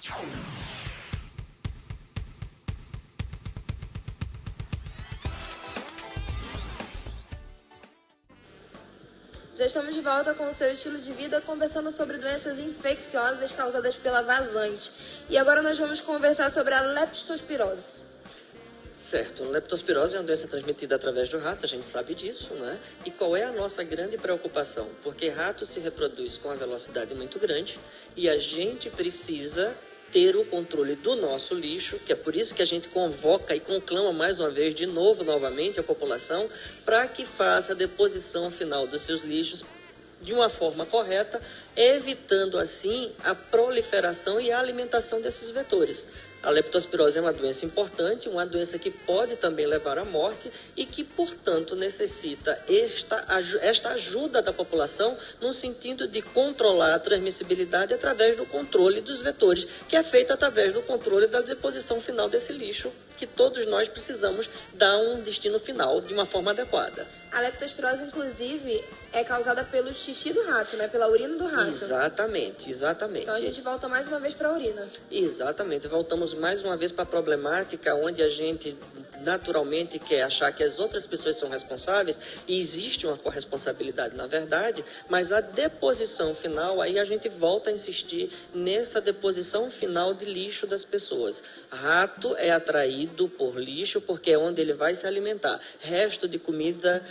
Já estamos de volta com o seu estilo de vida, conversando sobre doenças infecciosas causadas pela vazante. E agora nós vamos conversar sobre a leptospirose. Certo, a leptospirose é uma doença transmitida através do rato, a gente sabe disso, né? E qual é a nossa grande preocupação? Porque rato se reproduz com uma velocidade muito grande e a gente precisa ter o controle do nosso lixo, que é por isso que a gente convoca e conclama mais uma vez, novamente, a população, para que faça a deposição final dos seus lixos de uma forma correta, evitando assim a proliferação e a alimentação desses vetores. A leptospirose é uma doença importante, uma doença que pode também levar à morte e que, portanto, necessita esta ajuda da população no sentido de controlar a transmissibilidade através do controle dos vetores, que é feito através do controle da deposição final desse lixo, que todos nós precisamos dar um destino final de uma forma adequada. A leptospirose, inclusive, é causada pelo xixi do rato, né? Pela urina do rato. Exatamente. Então a gente volta mais uma vez para a urina. Exatamente. Voltamos mais uma vez para a problemática onde a gente naturalmente quer achar que as outras pessoas são responsáveis, e existe uma corresponsabilidade na verdade, mas a deposição final, aí a gente volta a insistir nessa deposição final de lixo das pessoas. Rato é atraído por lixo porque é onde ele vai se alimentar. Resto de comida,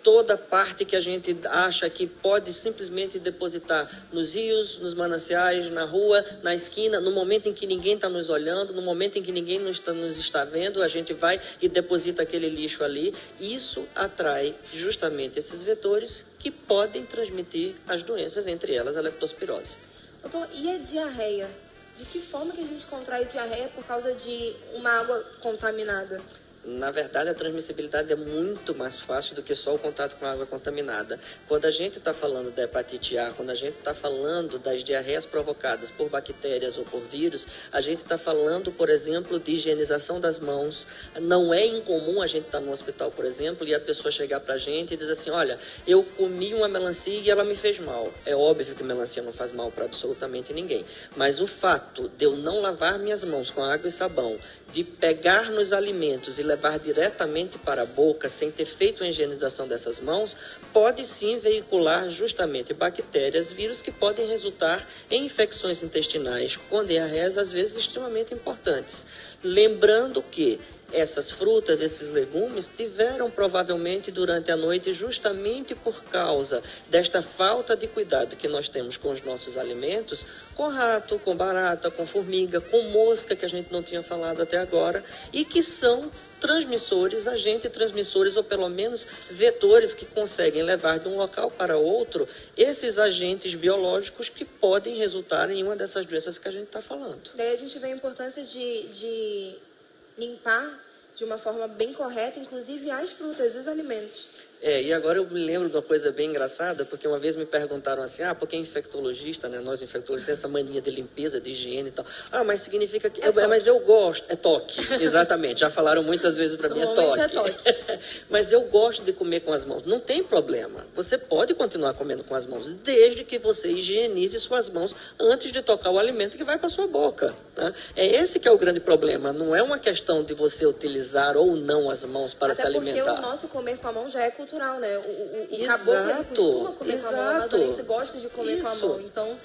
toda parte que a gente acha que pode simplesmente depositar nos rios, nos mananciais, na rua, na esquina, no momento em que ninguém está nos olhando, no momento em que ninguém nos está vendo, a gente vai e deposita aquele lixo ali. Isso atrai justamente esses vetores que podem transmitir as doenças, entre elas a leptospirose. Doutor, e a diarreia? De que forma que a gente contrai diarreia por causa de uma água contaminada? Na verdade, a transmissibilidade é muito mais fácil do que só o contato com a água contaminada. Quando a gente está falando da hepatite A, quando a gente está falando das diarreias provocadas por bactérias ou por vírus, a gente está falando, por exemplo, de higienização das mãos. Não é incomum a gente estar no hospital, por exemplo, e a pessoa chegar para a gente e dizer assim, olha, eu comi uma melancia e ela me fez mal. É óbvio que melancia não faz mal para absolutamente ninguém. Mas o fato de eu não lavar minhas mãos com água e sabão, de pegar nos alimentos e levar diretamente para a boca sem ter feito a higienização dessas mãos, pode sim veicular justamente bactérias, vírus que podem resultar em infecções intestinais com diarreias às vezes extremamente importantes. Lembrando que essas frutas, esses legumes, tiveram provavelmente durante a noite justamente por causa desta falta de cuidado que nós temos com os nossos alimentos, com rato, com barata, com formiga, com mosca, que a gente não tinha falado até agora, e que são transmissores, agentes transmissores, ou pelo menos vetores que conseguem levar de um local para outro esses agentes biológicos que podem resultar em uma dessas doenças que a gente está falando. Daí a gente vê a importância de limpar de uma forma bem correta, inclusive as frutas, os alimentos. E agora eu me lembro de uma coisa bem engraçada, porque uma vez me perguntaram assim, porque é infectologista, né? Nós infectologistas temos essa mania de limpeza, de higiene e tal. Mas significa que... mas eu gosto... É toque, exatamente. Já falaram muitas vezes para mim, é toque. Mas eu gosto de comer com as mãos. Não tem problema. Você pode continuar comendo com as mãos, desde que você higienize suas mãos antes de tocar o alimento que vai para sua boca, né? É esse que é o grande problema. Não é uma questão de você utilizar ou não as mãos para se alimentar. Até porque o nosso comer com a mão já é cultural, né? O caboclo ele costuma comer com a mão, o amazonense gosta de comer com a mão, então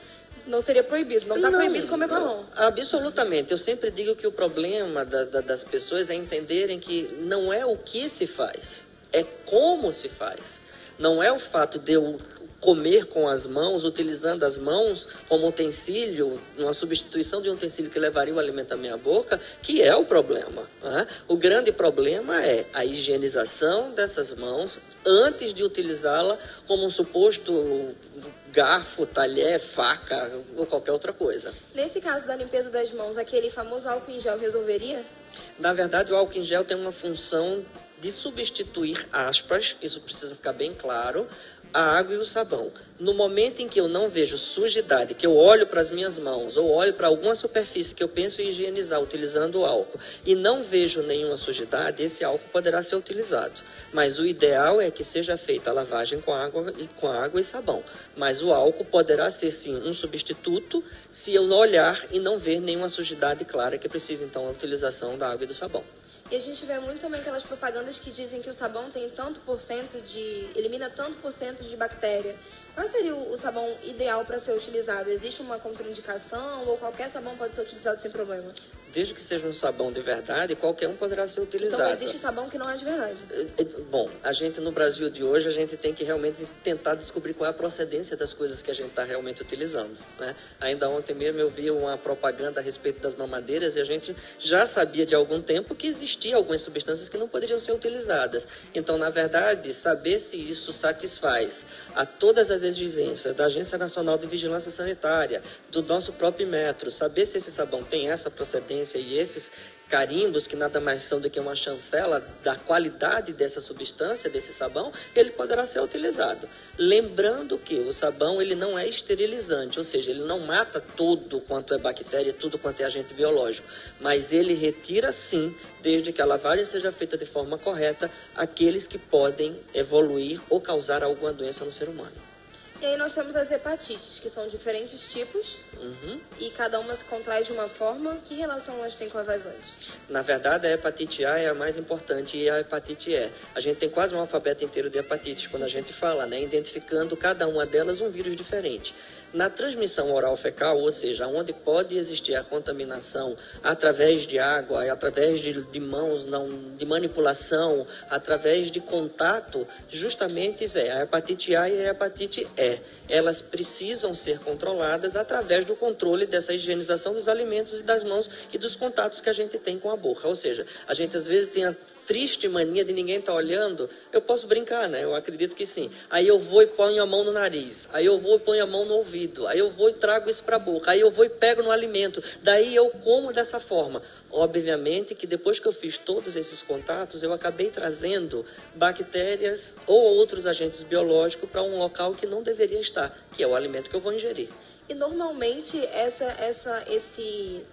não seria proibido, não está proibido comer com a mão. Absolutamente, eu sempre digo que o problema das pessoas é entenderem que não é o que se faz, é como se faz. Não é o fato de eu comer com as mãos, utilizando as mãos como utensílio, uma substituição de um utensílio que levaria o alimento à minha boca, que é o problema, né? O grande problema é a higienização dessas mãos antes de utilizá-la como um suposto garfo, talher, faca ou qualquer outra coisa. Nesse caso da limpeza das mãos, aquele famoso álcool em gel resolveria? Na verdade, o álcool em gel tem uma função de substituir aspas, isso precisa ficar bem claro, a água e o sabão. No momento em que eu não vejo sujidade, que eu olho para as minhas mãos ou olho para alguma superfície que eu penso em higienizar utilizando o álcool e não vejo nenhuma sujidade, esse álcool poderá ser utilizado. Mas o ideal é que seja feita a lavagem com água e sabão. Mas o álcool poderá ser sim um substituto se eu olhar e não ver nenhuma sujidade clara que precisa então a utilização da água e do sabão. E a gente vê muito também aquelas propagandas que dizem que o sabão tem elimina tanto por cento de bactéria. Qual seria o sabão ideal para ser utilizado? Existe uma contraindicação ou qualquer sabão pode ser utilizado sem problema? Desde que seja um sabão de verdade, qualquer um poderá ser utilizado. Então existe sabão que não é de verdade? Bom, a gente no Brasil de hoje, a gente tem que realmente tentar descobrir qual é a procedência das coisas que a gente está realmente utilizando, né? Ainda ontem mesmo eu vi uma propaganda a respeito das mamadeiras e a gente já sabia de algum tempo que existiam algumas substâncias que não poderiam ser utilizadas. Então, na verdade, saber se isso satisfaz a todas as exigências da Agência Nacional de Vigilância Sanitária, do nosso próprio Inmetro, saber se esse sabão tem essa procedência e esses carimbos, que nada mais são do que uma chancela da qualidade dessa substância, desse sabão, ele poderá ser utilizado. Lembrando que o sabão ele não é esterilizante, ou seja, ele não mata tudo quanto é bactéria, tudo quanto é agente biológico, mas ele retira sim, desde que a lavagem seja feita de forma correta, aqueles que podem evoluir ou causar alguma doença no ser humano. E aí nós temos as hepatites, que são diferentes tipos, e cada uma se contrai de uma forma. Que relação elas têm com a vazante? Na verdade, a hepatite A é a mais importante e a hepatite E. A gente tem quase um alfabeto inteiro de hepatites quando a gente fala, né? Identificando cada uma delas um vírus diferente. Na transmissão oral fecal, ou seja, onde pode existir a contaminação através de água, através de mãos, de manipulação, através de contato, justamente a hepatite A e a hepatite E. Elas precisam ser controladas através do controle dessa higienização dos alimentos e das mãos e dos contatos que a gente tem com a boca. Ou seja, a gente às vezes tem a triste mania de ninguém estar olhando. Eu posso brincar, né? Eu acredito que sim. Aí eu vou e ponho a mão no nariz. Aí eu vou e ponho a mão no ouvido. Aí eu vou e trago isso para a boca. Aí eu vou e pego no alimento. Daí eu como dessa forma. Obviamente que depois que eu fiz todos esses contatos, eu acabei trazendo bactérias ou outros agentes biológicos para um local que não deveria estar, que é o alimento que eu vou ingerir. E normalmente esse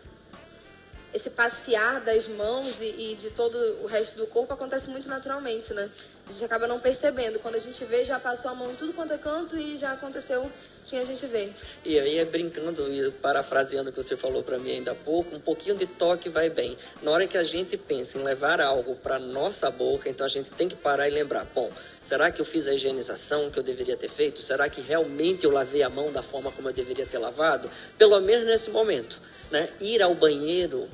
passear das mãos e de todo o resto do corpo acontece muito naturalmente, né? A gente acaba não percebendo. Quando a gente vê, já passou a mão em tudo quanto é canto e já aconteceu sem a gente ver. E aí, brincando e parafraseando o que você falou para mim ainda há pouco, um pouquinho de toque vai bem. Na hora que a gente pensa em levar algo para nossa boca, então a gente tem que parar e lembrar, bom, será que eu fiz a higienização que eu deveria ter feito? Será que realmente eu lavei a mão da forma como eu deveria ter lavado? Pelo menos nesse momento, né? Ir ao banheiro,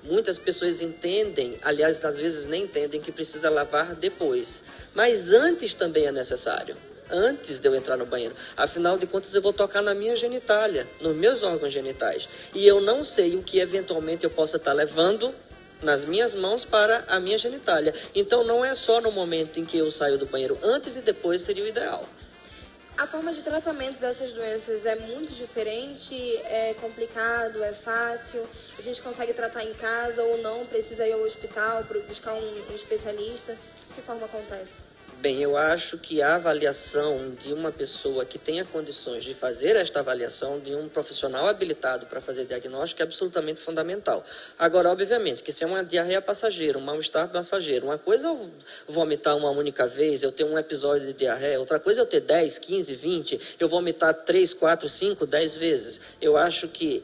muitas pessoas entendem, aliás, às vezes nem entendem que precisa lavar depois. Mas antes também é necessário. Antes de eu entrar no banheiro. Afinal de contas, eu vou tocar na minha genitália, nos meus órgãos genitais. E eu não sei o que eventualmente eu possa estar levando nas minhas mãos para a minha genitália. Então, não é só no momento em que eu saio do banheiro. Antes e depois seria o ideal. A forma de tratamento dessas doenças é muito diferente, é complicado, é fácil, a gente consegue tratar em casa ou não, precisa ir ao hospital para buscar um especialista. De que forma acontece? Bem, eu acho que a avaliação de uma pessoa que tenha condições de fazer esta avaliação, de um profissional habilitado para fazer diagnóstico, é absolutamente fundamental. Agora, obviamente, que se é uma diarreia passageira, um mal-estar passageiro, uma coisa é eu vomitar uma única vez, eu ter um episódio de diarreia, outra coisa é eu ter 10, 15, 20, eu vomitar 3, 4, 5, 10 vezes. Eu acho que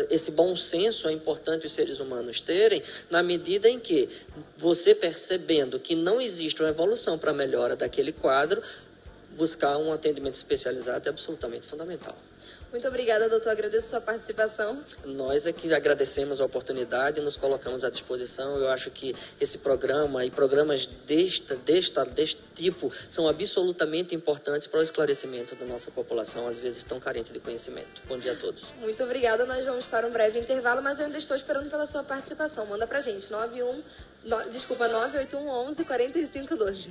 esse bom senso é importante os seres humanos terem, na medida em que você percebendo que não existe uma evolução para melhora daquele quadro, buscar um atendimento especializado é absolutamente fundamental. Muito obrigada, doutor. Agradeço a sua participação. Nós é que agradecemos a oportunidade e nos colocamos à disposição. Eu acho que esse programa e programas deste tipo são absolutamente importantes para o esclarecimento da nossa população, às vezes tão carente de conhecimento. Bom dia a todos. Muito obrigada. Nós vamos para um breve intervalo, mas eu ainda estou esperando pela sua participação. Manda pra gente, 981 11 45 12.